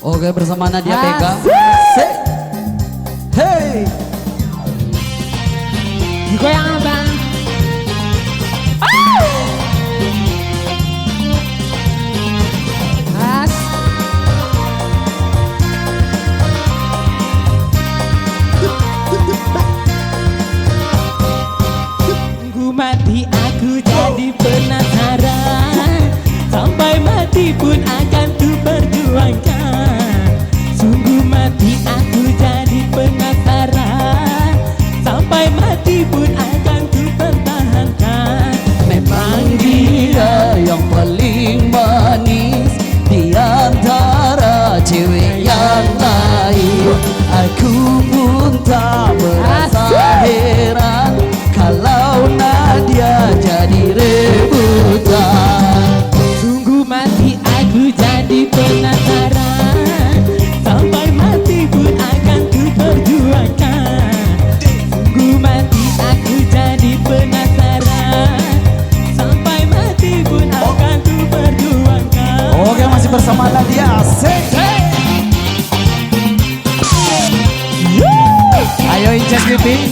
Oke, bersama Nadia Pega. Hey. Goyang bang. As. Tunggu mati aku jadi penasaran, sampai mati pun akan ku perjuangkan. Sungguh mati aku jadi penasaran, sampai mati pun akan ku pertahankan. Memang dia yang paling manis di antara cewek yang lain. Aku pun tak merasa heran kalau Nadia jadi rebutan. Sungguh mati aku jadi penasaran, sampai mati pun akan ku perjuangkan. Sungguh mati aku jadi penasaran, sampai mati pun akan ku perjuangkan. Oke, masih bersama Nadia. Asik. Ayo Inces Living.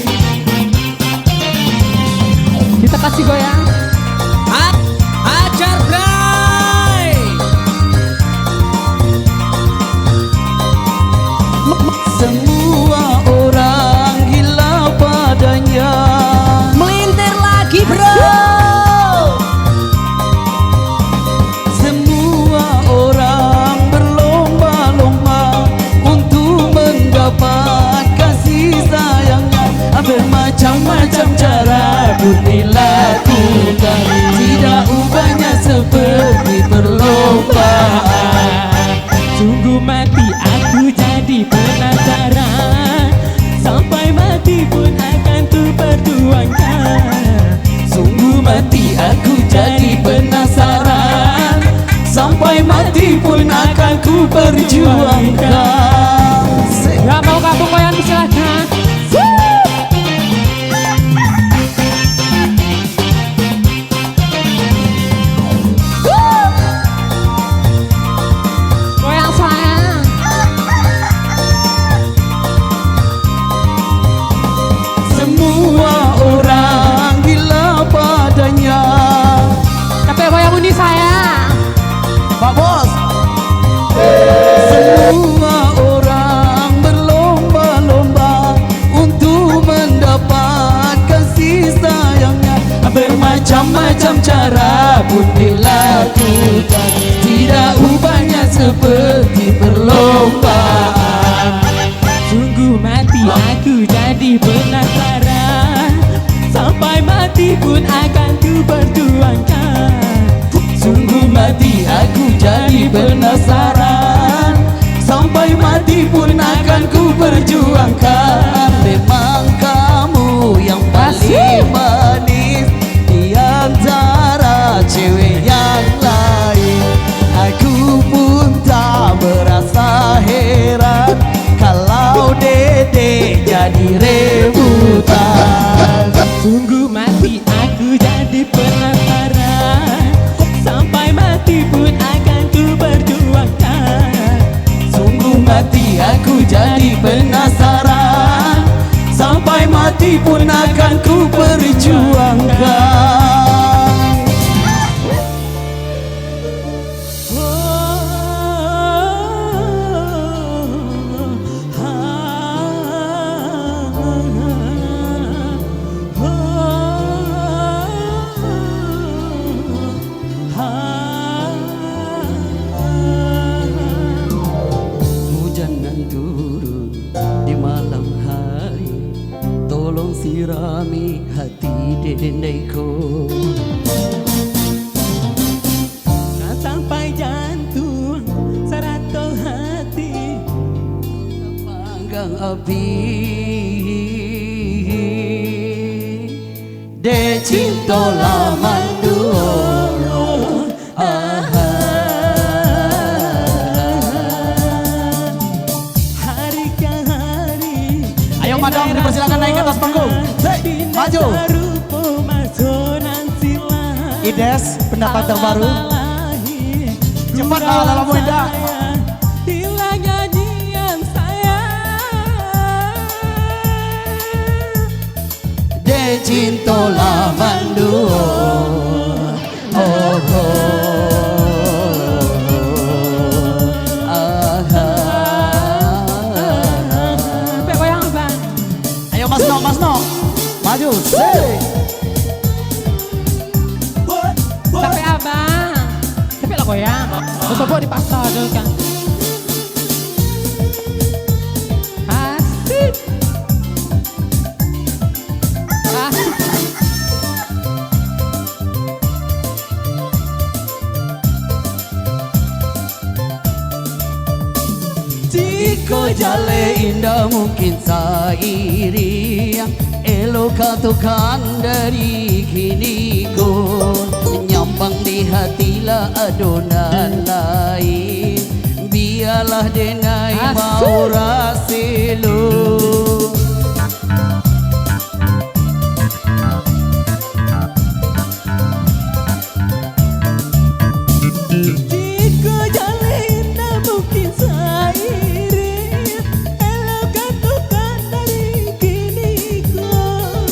Kita kasih goyang. Ajar Bray. Semua orang gila padanya. Melintir lagi bro. Semua orang berlomba-lomba untuk mendapat kasih sayangnya. Bermacam-macam cara pun dilakukan, tidak ubahnya seperti perlombaan. Sungguh mati aku jadi penasaran, sampai mati pun akan ku perjuangkan. Sungguh mati aku jadi penasaran, sampai mati pun akan ku perjuangkan. Gak mau kamu goyang silakan. Goyang sayang. Semua orang gila padanya. Tapi goyang undi sayang. Pak Bos. Semua orang berlomba-lomba untuk mendapat kasih sayangnya. Bermacam-macam cara pun dilakukan, tidak ubahnya seperti perlombaan. Sungguh mati aku jadi penasaran, sampai mati pun akan ku perjuangkan. Sungguh mati aku jadi penasaran, sampai mati pun akan ku perjuangkan. Memang kamu yang paling manis di antara cewek yang lain. Aku pun tak merasa heran kalau Dede jadi rebutan. Sungguh mati aku jadi penasaran, sampai mati pun akan ku perjuangkan. Sungguh mati aku jadi penasaran, sampai mati pun akan ku perjuangkan. Jangan turun di malam hari, tolong sirami hati Dendeku. Tak sampai jantung serato hati, Panggang api de cinta laman dulu. hari ke hari. Ayo madam, dipersilakan naik ke atas panggung. Maju. Ides, pendapat terbaru. Cepat lah, lalamu indah. cintola manduo. Oh, Sampai goyang bang. ayo Mas No, maju, say. Sampai abang. Sampai lah goyang. Coba dipaksa dulu kan. Asik. Asik. Jika jale indah mungkin sairi yang elok katakan dari kini go nyambang di hatilah adonan lain biarlah denai mau rasilu. Jika jale indah mungkin sairi, elok katakan dari kini kau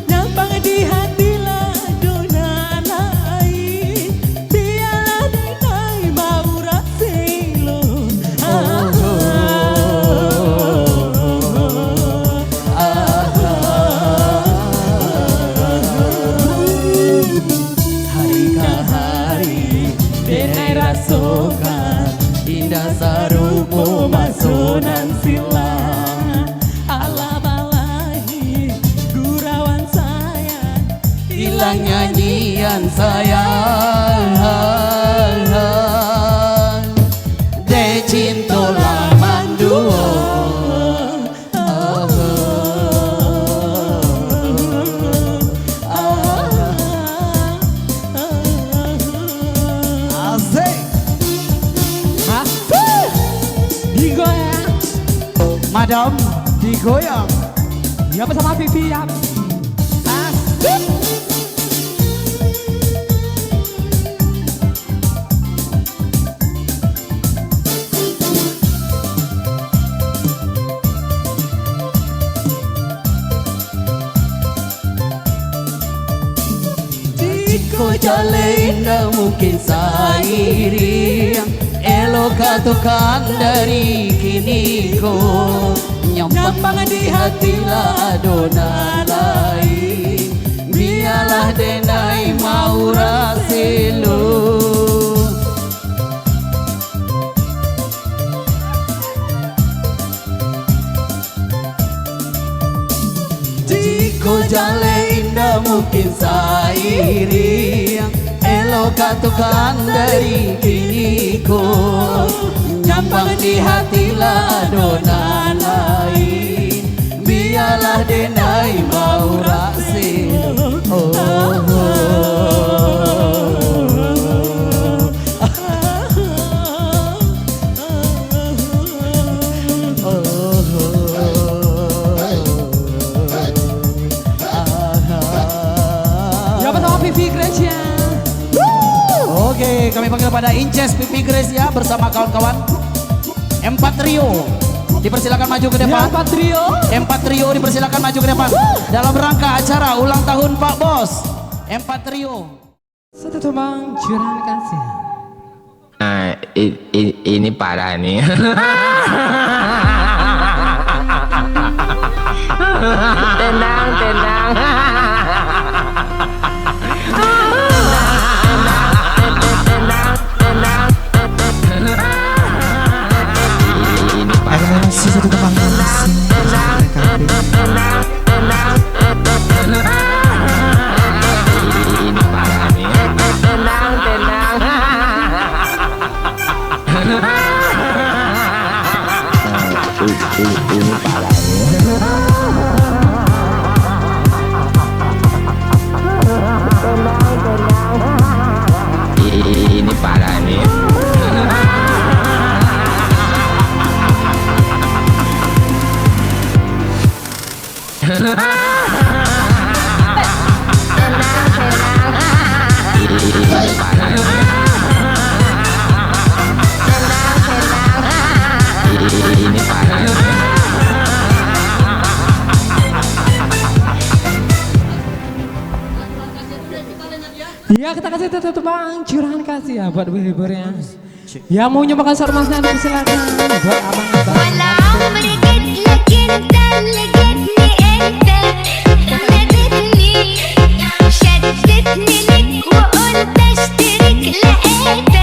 nyampang di hatilah dona lain, biarlah denai mau rasilo. Hari ke hari denai rasokan indah sarupo masunan silang Alam alahi gurauan saya, hilang nyanyian sayang de cintola manduo. Asik Asik. Digoyang. madam digoyang. Ya bersama Vivi ya. Asik. Jika jale indah mungkin sairi yang elok katakan dari kini ko nyampang di hatilah adonan lain biarlah denai mau rasilu. Jika jale indah mungkin sairi yang elok katakan dari kini ko nyampang di hatilah adonan lain biarlah denai mau rasil. Ya bersama Vivi Gracia. Oke, kami panggil pada Inces Pipi Grace ya bersama kawan-kawan. Empat trio dipersilakan maju ke depan. Empat trio. Empat trio dipersilakan maju ke depan dalam rangka acara ulang tahun Pak Bos. Empat trio. Satu tumbang curang kasih. Nah, ini parah nih. Tenang, tenang. Ini parah. Masih satu kembang masih Ini parah nih. Tenang, tenang. Ini parah nih. Ini parah nih. Ini parah nih. Ini parah nih. Ya kita kasih tutup bang, curahan kasih ya buat hibur ya. Yang mau nyobakan sormasnya silakan buat abang-abang. ولا عمري جيت لك انت اللي جيتني انت نادتني شدتني لك وقلت اشترك لقيتك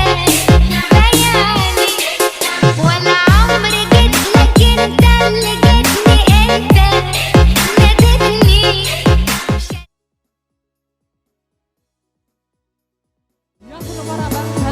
بياني ولا عمري جيت لك انت اللي جيتني انت نادتني Yang untuk para bangsa.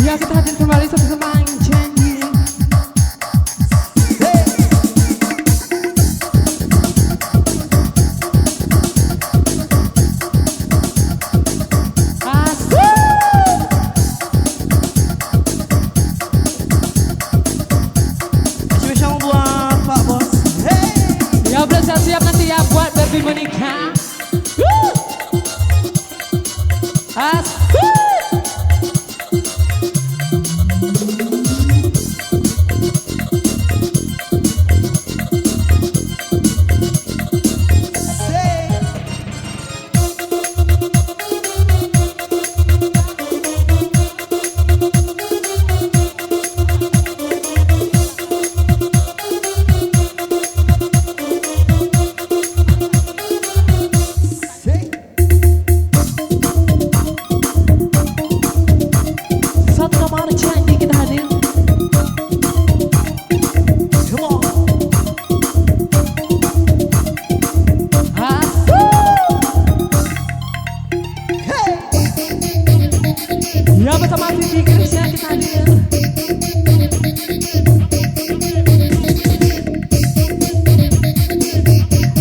Ya kita hadir kembali sama-sama janji. Spesial buat Pak Bos. Ya belum siap-siap nanti ya buat baby menikah. berjanji kita hadir. Come on. Ya bersama Vivi Krisya kita hadir.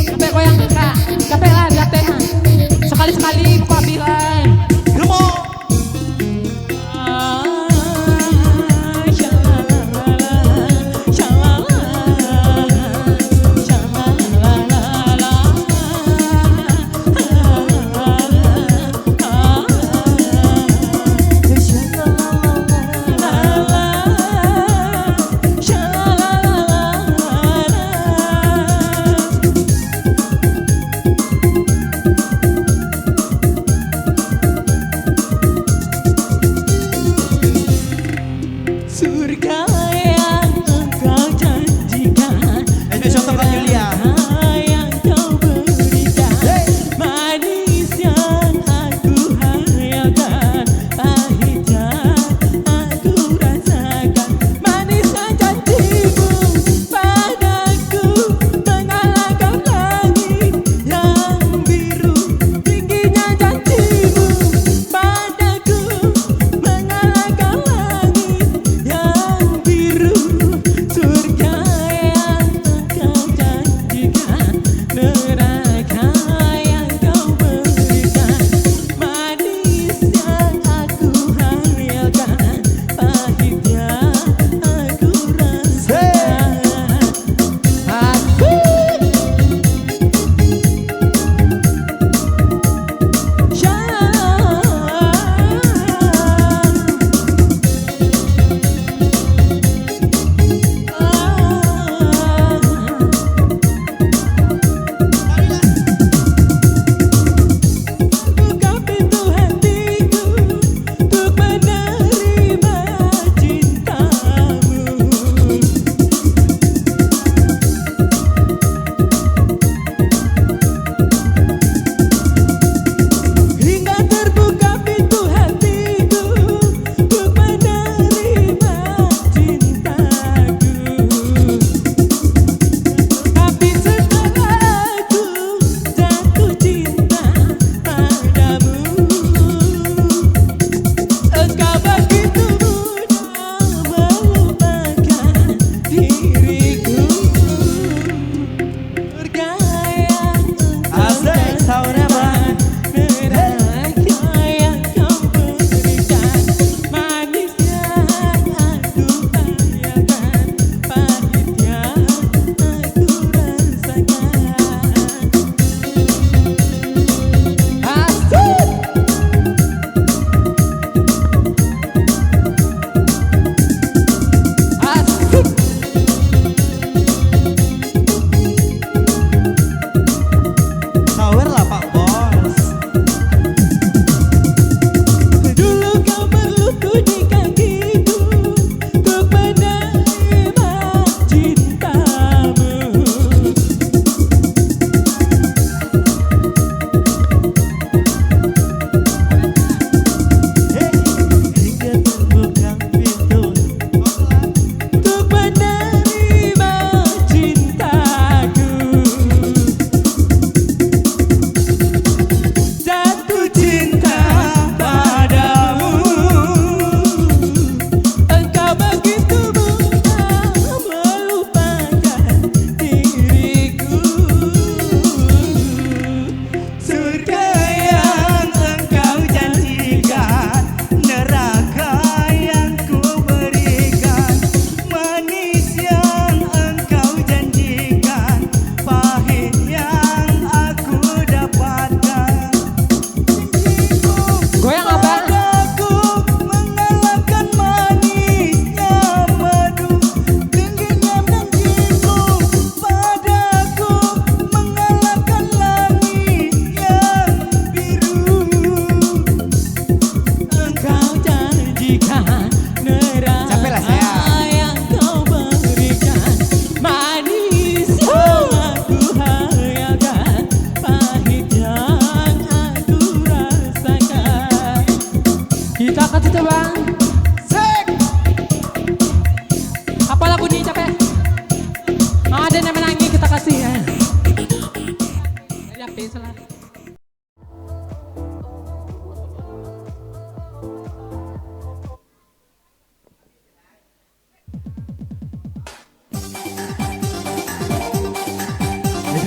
Capek goyang kak, capek lah, capek lah. Sekali-sekali buka bilang. Come on. Surga yang engkau janjikan, Spesial untuk Kak Julia. yang kau berikan, manis yang aku hayalkan, pahit yang aku rasakan. Manisnya janjimu padaku, mengalahkan langit yang biru. Tingginya janjimu padaku, mengalahkan langit yang biru.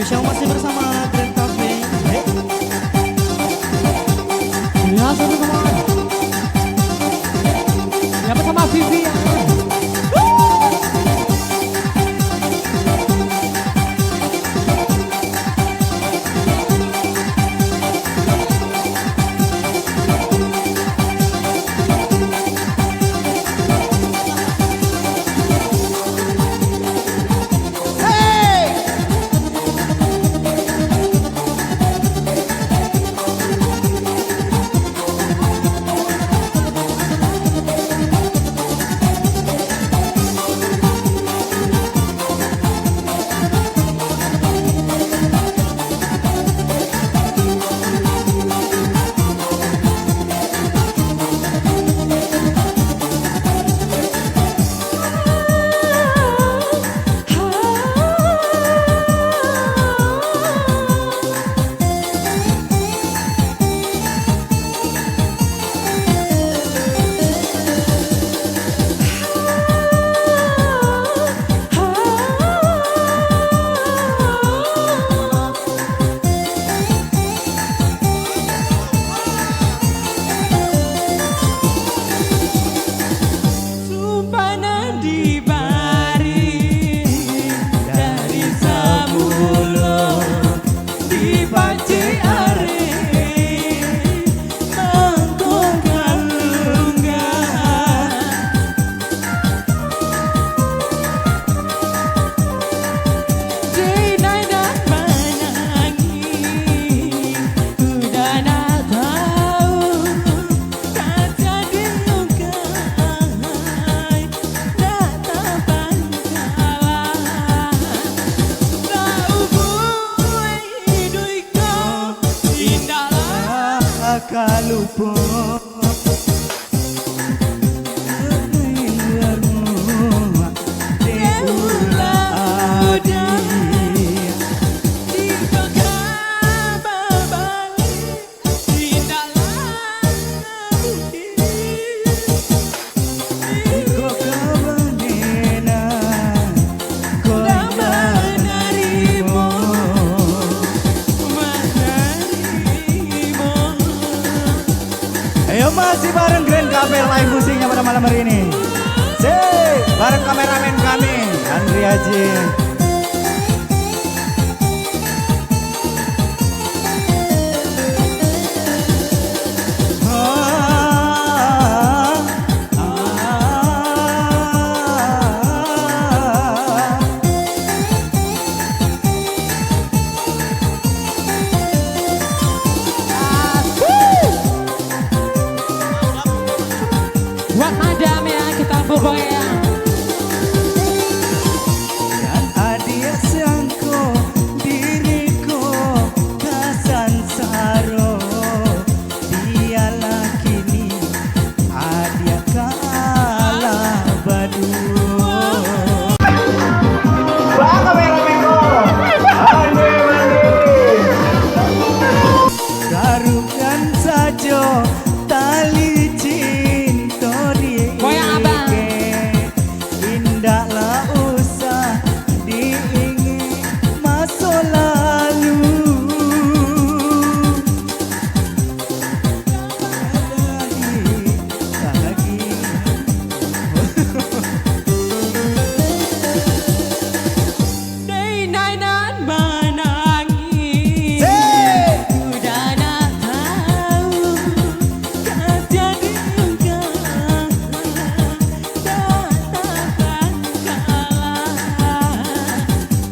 Spesial masih bersama Grand Cafe. Ya teman-teman. Ya bersama Vivi ya. Kalupo Ayo masih bareng Grand Cafe live musiknya pada malam hari ini. Bareng kameramen kami Andri Haji. Buat madam ya kita bobo ya. Dan adik sangko diriku kasan saro, dialah kini adik kalah badu. Bang kameramen garukan saja tali cinta di indahlah usah diingin masa lalu.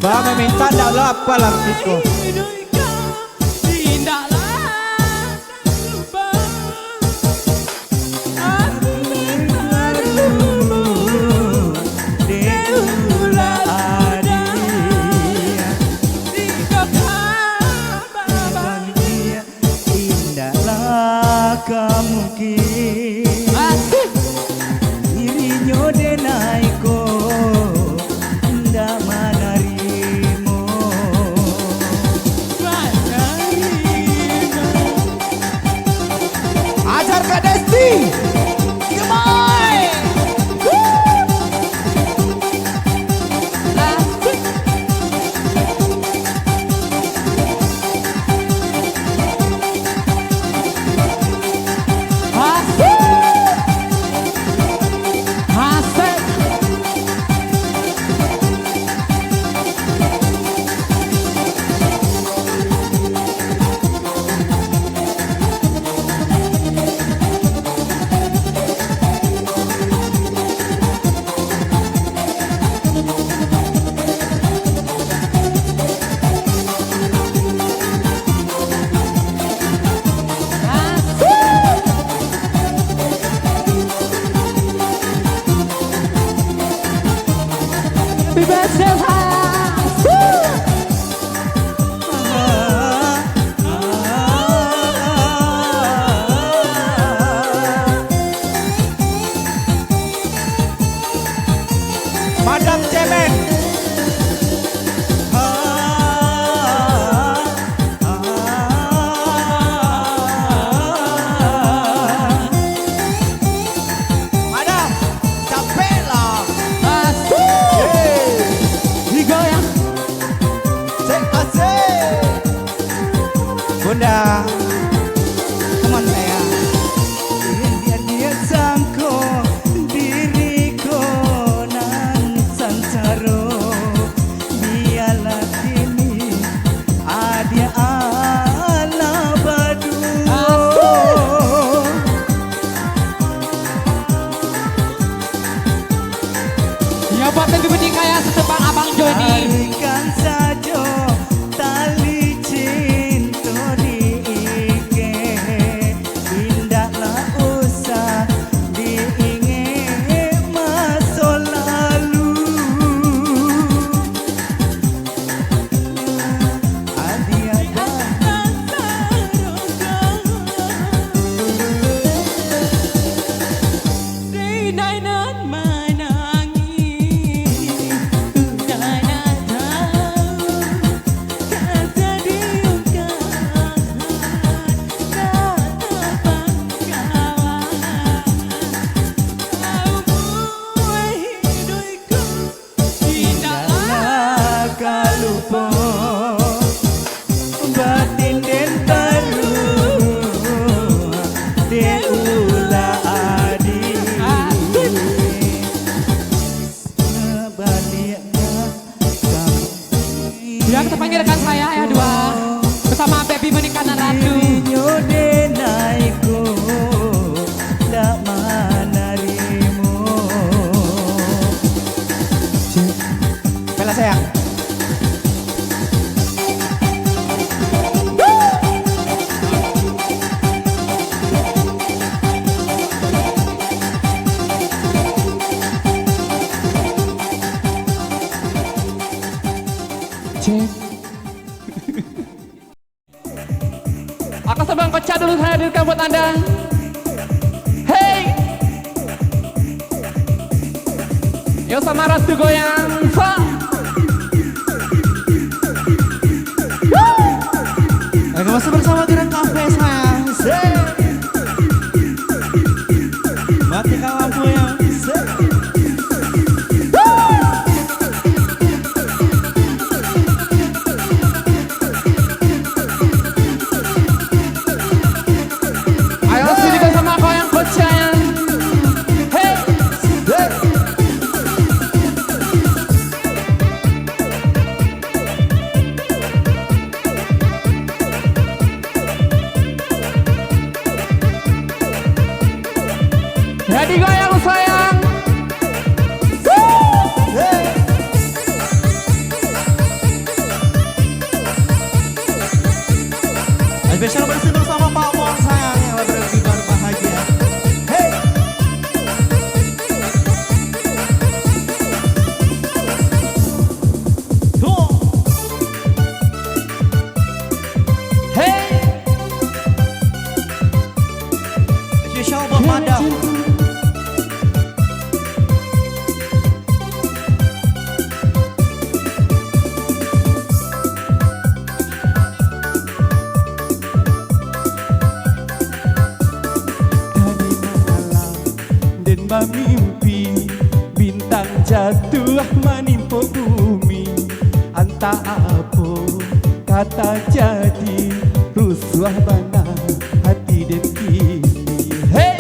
Bang minta dalam palang itu. Indahlah kamu kini dirinya denaiko ndak manarimo. Happy birthday sayang. Madam Cemen. Madam, capek lah. Digoyang. Cek asik. Bunda, teman saya. Biar dia sangko diriku nan sansaro. Biarlah kini adia ala badu. Ya buat lebih kaya setebang Abang Joni. Tarikan saja tali cinta diikat, tindaklah usah diingat masa lalu. Adia lupa batin den baru deula adi baliknya Ya kita panggil rekan saya ya dua bersama Baby Menikah dan Ratu. denaiku dak manarimu. Bella sayang. Aku sebang kocak dulu saya hadirkan buat Anda. Hey, yo sama Ratu goyang. Lagi masih bersama Grand Cafe sayang. Matikan lampunya. Ayo sini sama goyang kocak. Hey, jadi goyang sayang. Spesial bersih bersama Pak Wong sayang yang lagi berbahagia. Hey, tuh, Hey, spesial buat Madam. Dan mimpi bintang jatuh menimpa bumi, anta apa kata jadi rusuh bana hati dan kini. hey,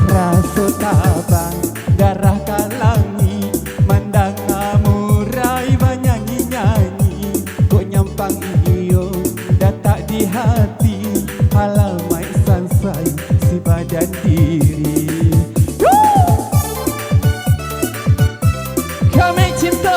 Rasa tabang darah kalangi, mandang murai banyanyi-nyanyi, kok nyampang iyo datak di hati, halamai sansai si badan diri. kami cinta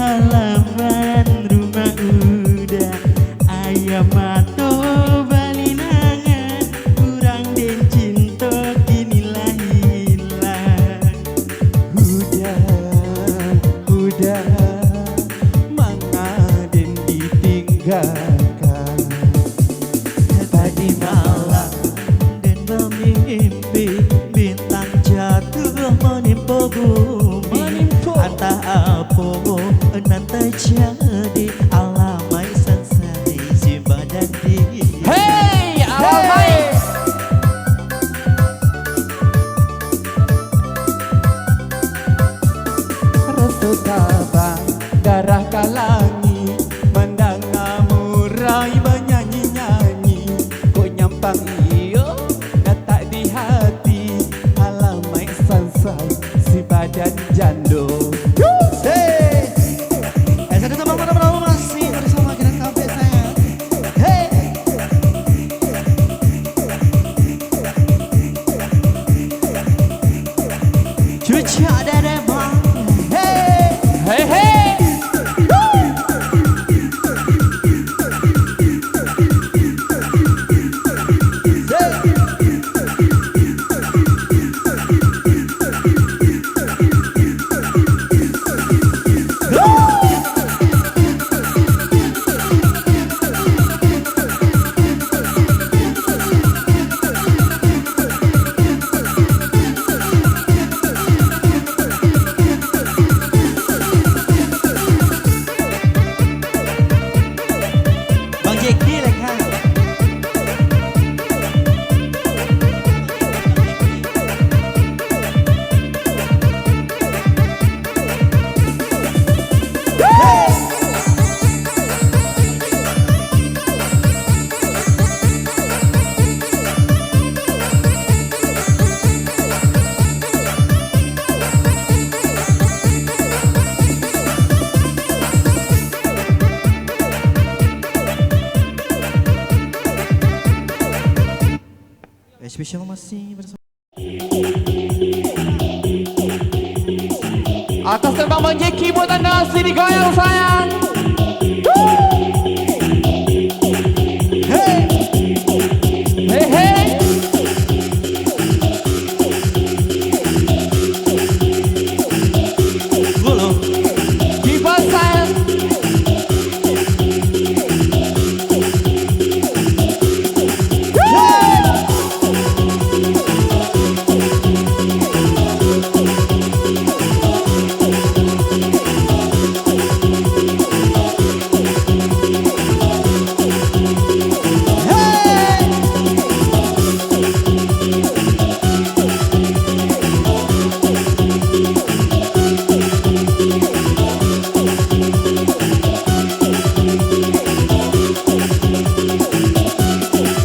halaman rumah udah ayam mato balinangan kurang den cinta kini hilang. Udah mana den ditinggalkan. Tadi malam dan bermimpi bintang jatuh menimpa bumi. Entah apa nan terjadi alamai sansari si badan diri. Hey, alamai. Restu tabang darah kalangi mendengar murai bernyanyi-nyanyi. Kok nyampang iyo tak di hati alamai sansai si badan jando. Hey, saya teman-teman masih bersama Grand Cafe saya. Hey, cuci ada bang. Hey, Hey, hey. Bang Jeki lah kan. Spesial masih bersama. Atas tembang Bang Jeki buat anda, sini goyang sayang. Hey, Hey, hey. bulu. Kipas sayang.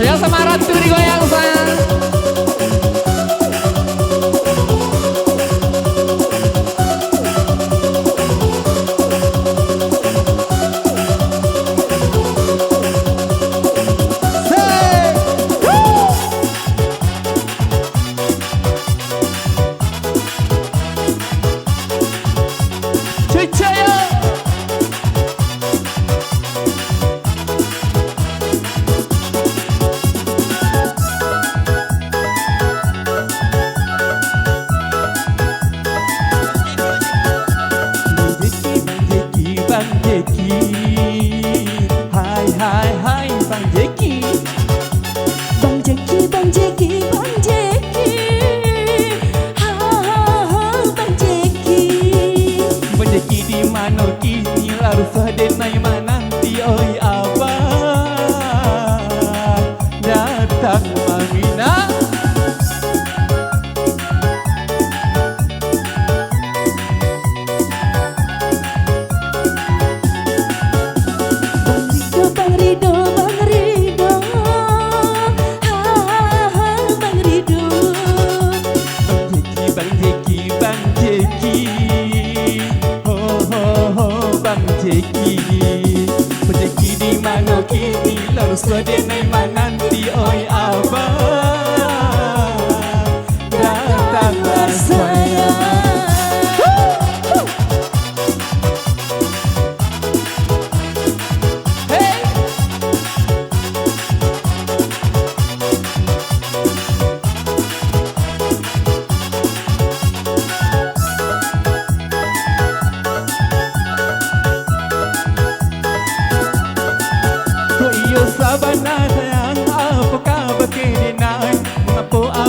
Yang sama Ratu digoyang sayang. Cicaya. Bang Jeki, hai hai hai Bang Jeki. Bang Jeki, Bang Jeki, Bang Jeki, ha ha ha, Bang Jeki. Bang Jeki di mana kini lalu sadenai nanti oi abang datang mamina. Bang Rido, Bang Rido, ha ha ha, Bang Rido. Bang Jeki, Bang Jeki, ho ho ho Bang Jeki. Bang Jeki di mana kini lalu sadenai nanti oi abang datanglah sayang.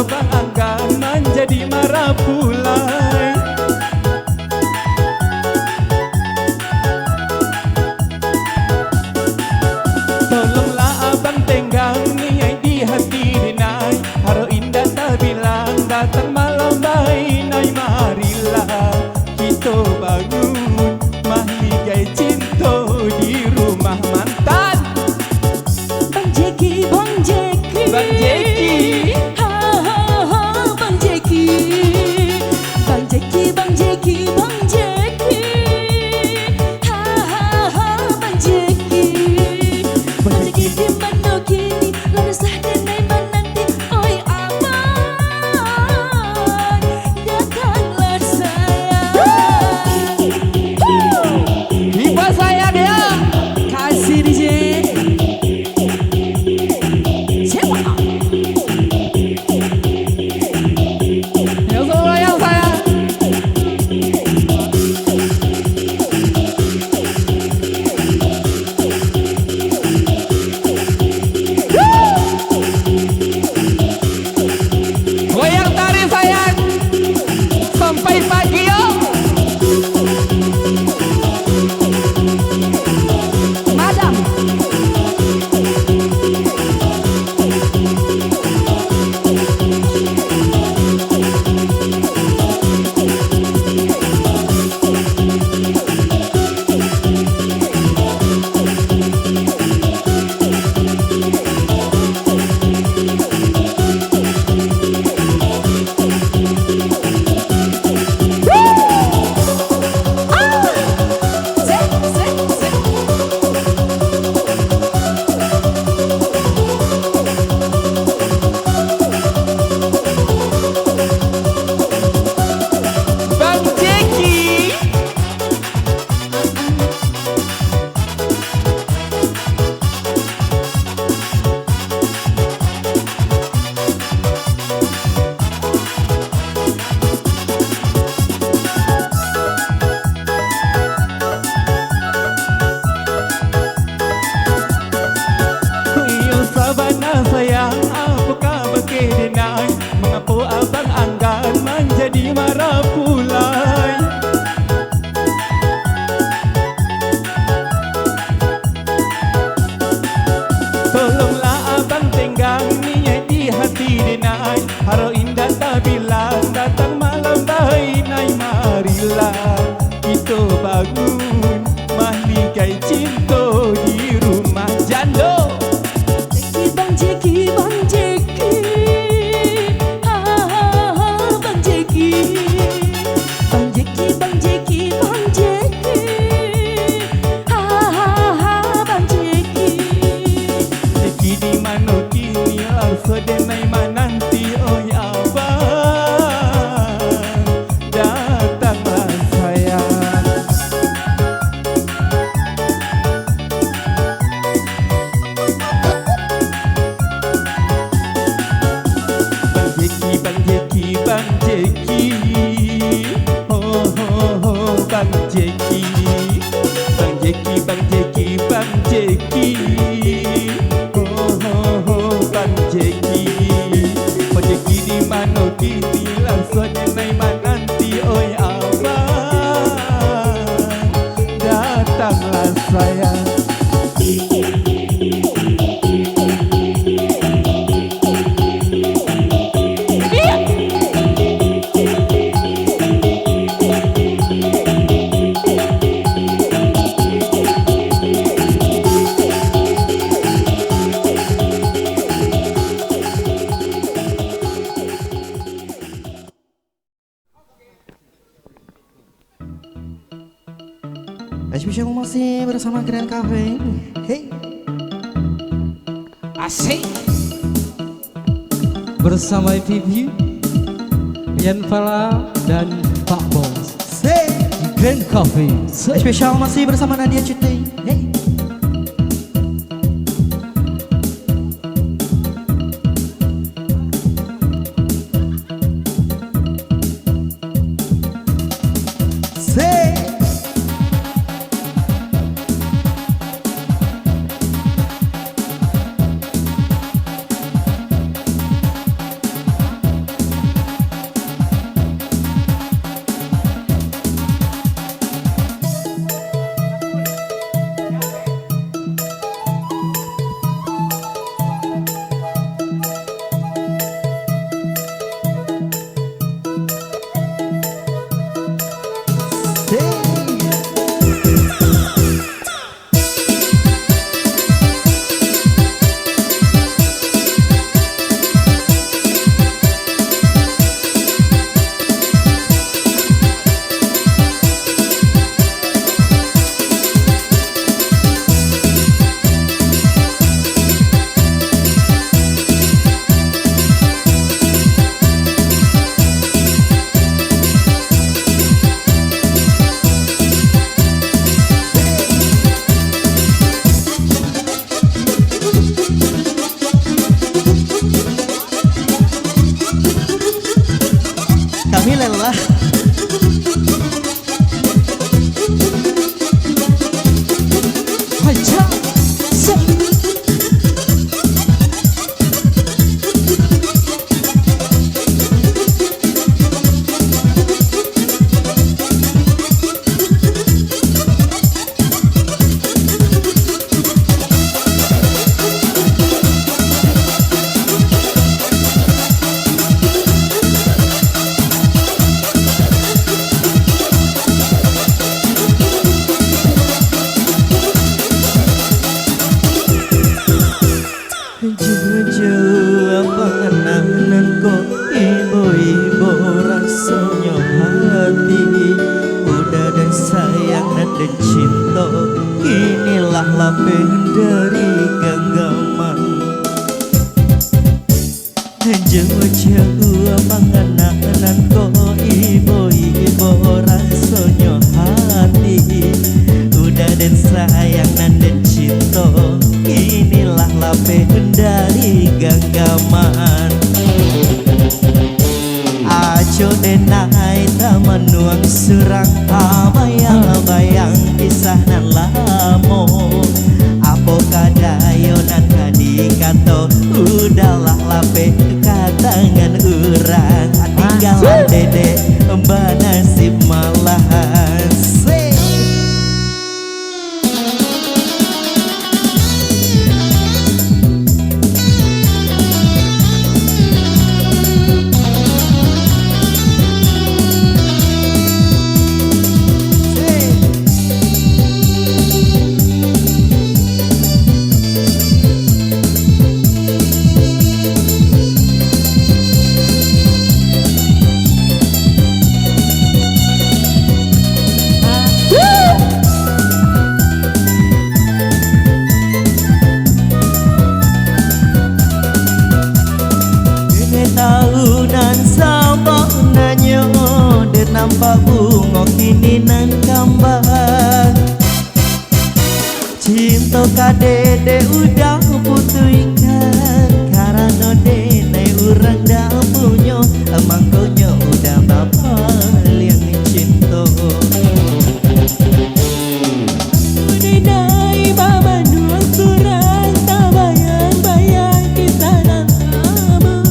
abang anggan menjadi marah pulai. Tolonglah abang tenggang niai di hati dinai, haro indah tak bilang datang malam baik nai, marilah kita bangun mahligai cinta di rumah mantan. Bang Jeki, Bang Jeki, Bang Jeki, ha ha ha, Bang Jeki, Bang Jeki, Bang Jeki, Bang Jeki, ha ha ha, Bang Jeki, Bang Jeki di mana kini, lalu sah denai menanti, oi abang, datanglah sayang. Tiba saya dia. Kasih DJ. Yang semua yang saya. Goyang tari sayang. Sampai pagi yo. Madam. Bang Jeki. Yo sabana sayang, apakah berkedenai? Mengapa abang anggan menjadi marah pulai? Tolonglah abang tenggang niat di hati denai, haro indah tak bilang datang malam baik nai, marilah kita bangun mahligai cinta di rumah janda. Bang Jeki, Bang Jeki, ha ha ha, Bang Jeki, Bang Jeki, Bang Jeki, Bang Jeki, ha ha ha, Bang Jeki. Jeki di mana kini, alfa denai menanti, oi abang, datanglah sayang. Bang Jeki, Bang Jeki, oh oh oh, Bang Jeki, Bang Jeki, Bang Jeki, Bang Jeki, oh oh oh, Bang Jeki, Bang Jeki di mana kini, langsung nai menanti, oi abang, datanglah sayang. Spesial masih bersama Grand Cafe. Hey. Asik. Bersama Vivi, Rian Fala dan Pak Bos. Hey. Grand Cafe. Spesial masih bersama Nadia Cuti. Hey. dan cinta inilah lapeh dari genggaman jauh-jauh panganan ko ibo-ibo rasanya hati udah dan sayang dan cinta inilah lapeh dari genggaman ajo denai taman nuang surang bayang-bayang kisah nan lamo apo kadayo nan kadikato udahlah lape katangan urang tinggalan dede mbak nasib malahan tahunan sabak nanyo dan nampak bunga kini nan kambang cinta kadede udah putu ikan karena dene urang dah punya emang konyo udah bapak yang cinta Udai baba nuang surang tak bayang-bayang kisah nan lama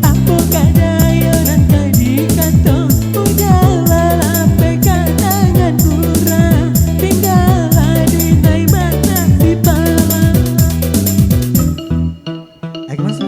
Apo kadayo nan kadikato udahlah lape katangan kurang tinggallah di tay mata si pala mas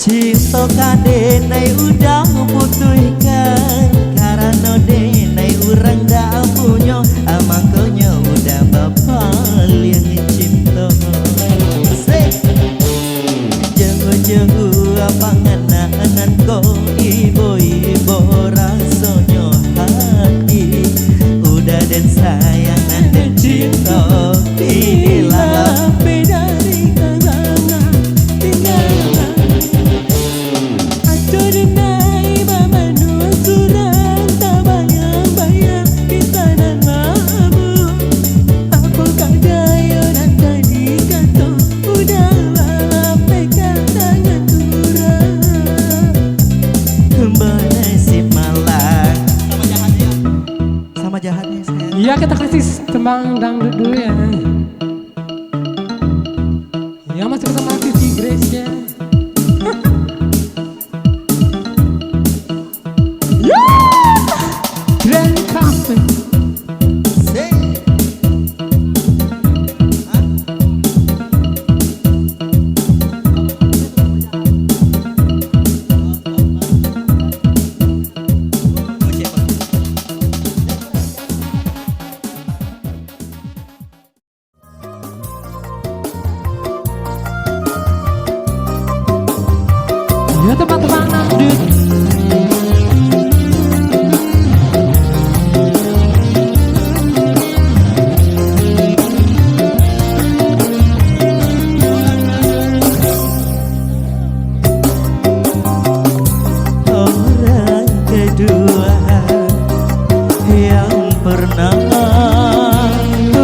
Cinta kadenai udah putuskan karena denai urang dah punya amangkonya udah bapak yang cinta. Jauh-jauh panganan ko ibo-ibo rasanya hati udah dan sayangan dan cinta bila beda dengan tinggal atur nai mama nu surang tak bayang-bayang kita dan mabu apakah daya dan tadi kata udah pegang tangan turang Benesip malang sama jahatnya saya. Iya kita kasih tembang dangdut dulu ya. Ya masih ketemu Titi Grace ya. Grand Cafe. Ya teman-teman dangdut. Orang kedua yang pernah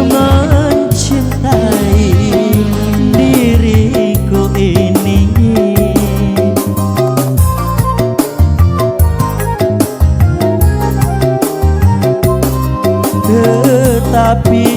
mencintai diriku ini tetapi